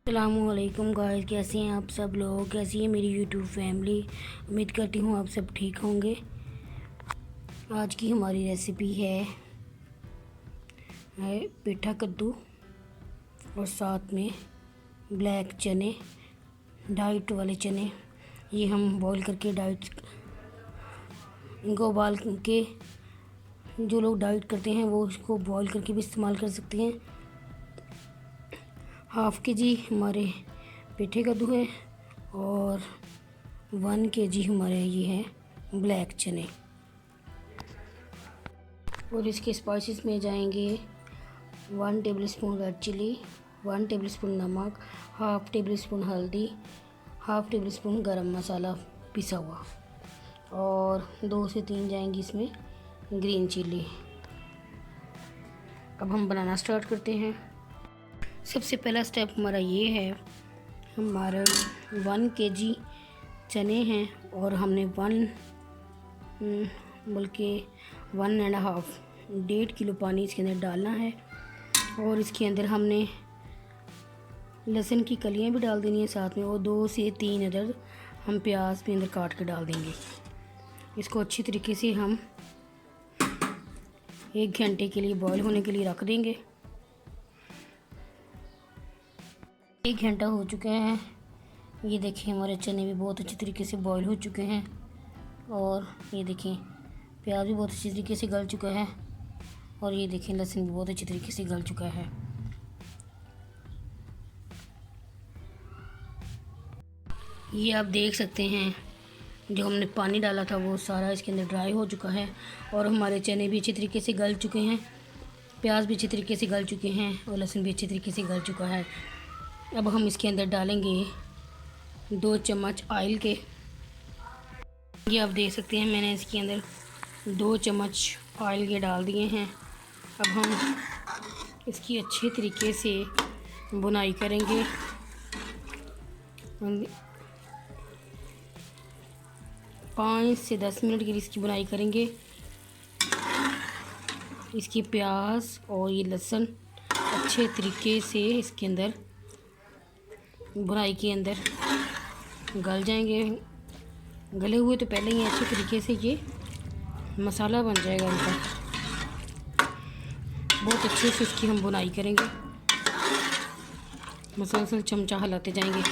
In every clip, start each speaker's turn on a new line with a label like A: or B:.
A: अस्सलामुअलैकुम गाइस, कैसे हैं आप सब लोग। कैसी है मेरी यूट्यूब फैमिली। उम्मीद करती हूँ आप सब ठीक होंगे। आज की हमारी रेसिपी है पेठा कद्दू और साथ में ब्लैक चने, डाइट वाले चने। ये हम बॉईल करके इनको उबाल के, जो लोग डाइट करते हैं वो इसको बॉईल करके भी इस्तेमाल कर सकते हैं। हाफ़ के-जी हमारे पेठे कद्दू है और 1 के-जी हमारे ये हैं ब्लैक चने। और इसके स्पाइसेस में जाएंगे 1 टेबलस्पून रेड चिली, 1 टेबलस्पून नमक, हाफ़ टेबलस्पून हल्दी, हाफ़ टेबलस्पून गरम मसाला पिसा हुआ, और 2 से 3 जाएंगी इसमें ग्रीन चिली। अब हम बनाना स्टार्ट करते हैं। सबसे पहला स्टेप हमारा ये है, हमारा 1 के-जी चने हैं और हमने 1.5 1.5 किलो पानी इसके अंदर डालना है। और इसके अंदर हमने लहसुन की कलियां भी डाल देनी है साथ में, और 2 से 3 अदद हम प्याज भी अंदर काट के डाल देंगे। इसको अच्छी तरीके से हम 1 घंटे के लिए बॉईल होने के लिए रख देंगे। 1 घंटा हो चुका है। ये देखिए हमारे चने भी बहुत अच्छी तरीके से बॉईल हो चुके हैं, और ये देखिए प्याज भी बहुत अच्छी तरीके से गल चुका है, और ये देखिए लहसुन भी बहुत अच्छी तरीके से गल चुका है। ये आप देख सकते हैं जो हमने पानी डाला था वो सारा इसके अंदर ड्राई हो चुका है, और हमारे चने भी अच्छी तरीके से गल चुके हैं, प्याज भी अच्छी तरीके से गल चुके हैं, और लहसुन भी अच्छी तरीके से गल चुका है। अब हम इसके अंदर डालेंगे 2 चम्मच ऑयल के। ये आप देख सकते हैं मैंने इसके अंदर 2 चम्मच ऑयल के डाल दिए हैं। अब हम इसकी अच्छी तरीके से बुनाई करेंगे। 5 से 10 मिनट के लिए इसकी बुनाई करेंगे। इसकी प्याज और ये लहसुन अच्छे तरीके से इसके अंदर बुनाई के अंदर गल जाएंगे। गले हुए तो पहले ही अच्छे तरीके से ये मसाला बन जाएगा इनका। बहुत अच्छे से इसकी हम बुनाई करेंगे, मसलसल चमचा हिलाते जाएंगे।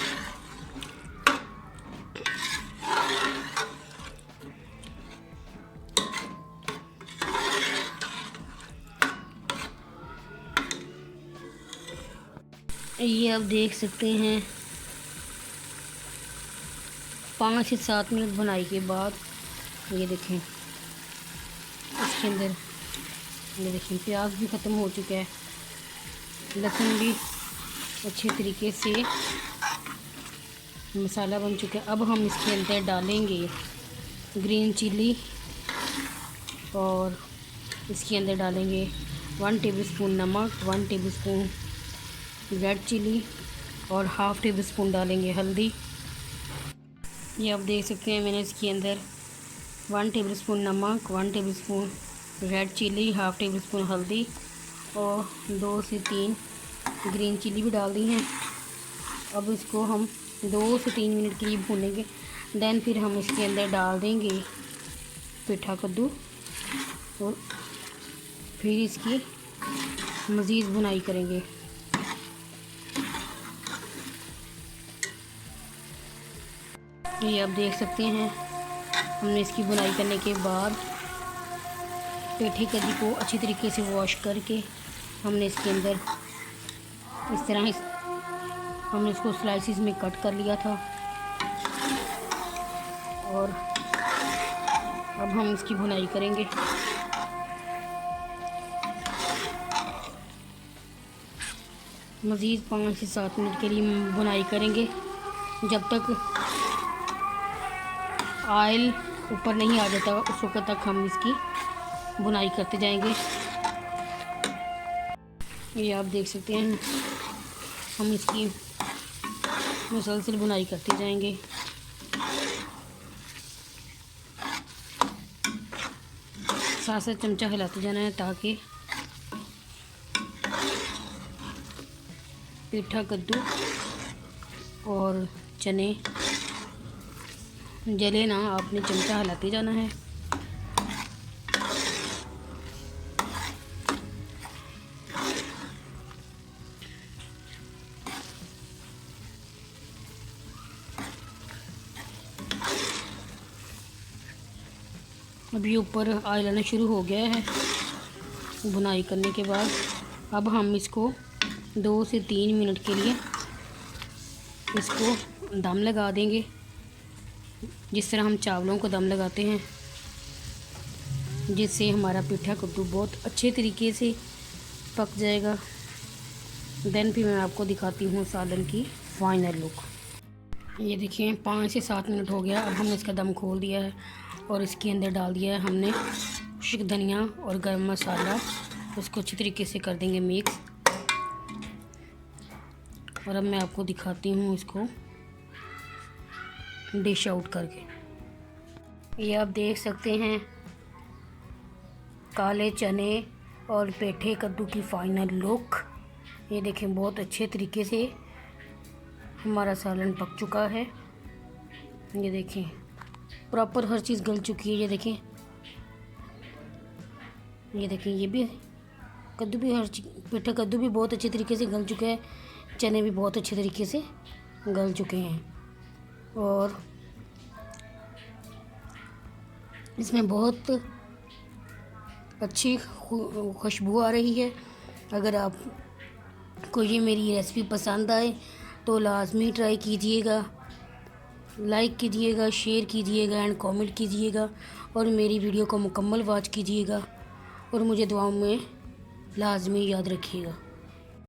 A: ये आप देख सकते हैं 5 से 7 मिनट बुनाई के बाद ये देखें इसके अंदर, ये देखें प्याज भी ख़त्म हो चुका है, लहसुन भी अच्छे तरीके से मसाला बन चुका है। अब हम इसके अंदर डालेंगे ग्रीन चिली, और इसके अंदर डालेंगे 1 टेबलस्पून नमक, 1 टेबलस्पून रेड चिली, और हाफ़ टेबलस्पून डालेंगे हल्दी। ये आप देख सकते हैं मैंने इसके अंदर 1 टेबलस्पून नमक, 1 tablespoon red chili, half tablespoon हल्दी, और 2 से 3 ग्रीन चिली भी डाल दी हैं। अब इसको हम 2 से 3 मिनट के लिए भूनेंगे। देन फिर हम इसके अंदर डाल देंगे पेठा कद्दू, और फिर इसकी मज़ीद बुनाई करेंगे। ये आप देख सकते हैं हमने इसकी बुनाई करने के बाद पेठे कद्दू को अच्छी तरीके से वॉश करके हमने इसके अंदर इस तरह हमने इसको स्लाइसिस में कट कर लिया था। और अब हम इसकी बुनाई करेंगे। मज़ीद 5 से 7 मिनट के लिए बुनाई करेंगे, जब तक ऑयल ऊपर नहीं आ जाता उस वक्त तक हम इसकी बुनाई करते जाएंगे। ये आप देख सकते हैं हम इसकी मुसलसल बुनाई करते जाएंगे। साथ साथ चमचा हिलाते जाना है ताकि पेठा कद्दू और चने जले ना, आपने चमचा हिलाते जाना है। अभी ऊपर ऑयल आना शुरू हो गया है बुनाई करने के बाद। अब हम इसको 2 से 3 मिनट के लिए इसको दम लगा देंगे, जिस तरह हम चावलों को दम लगाते हैं, जिससे हमारा पिट्ठा कद्दू बहुत अच्छे तरीके से पक जाएगा। देन फिर मैं आपको दिखाती हूँ सालन की फाइनल लुक। ये देखिए 5 से 7 मिनट हो गया। अब हमने इसका दम खोल दिया है और इसके अंदर डाल दिया है हमने खुश्क धनिया और गरम मसाला। उसको अच्छी तरीके से कर देंगे मिक्स। और अब मैं आपको दिखाती हूँ इसको डिश आउट करके। ये आप देख सकते हैं काले चने और पेठे कद्दू की फाइनल लुक। ये देखें बहुत अच्छे तरीके से हमारा सालन पक चुका है। ये देखें प्रॉपर हर चीज़ गल चुकी है। ये देखें ये भी कद्दू भी पेठा कद्दू भी बहुत अच्छे तरीके से गल चुका है। चने भी बहुत अच्छे तरीके से गल चुके हैं और इसमें बहुत अच्छी खुशबू आ रही है। अगर आपको ये मेरी रेसिपी पसंद आए तो लाजमी ट्राई कीजिएगा, लाइक कीजिएगा, शेयर कीजिएगा एंड कमेंट कीजिएगा और मेरी वीडियो को मुकम्मल वॉच कीजिएगा और मुझे दुआओं में लाजमी याद रखिएगा।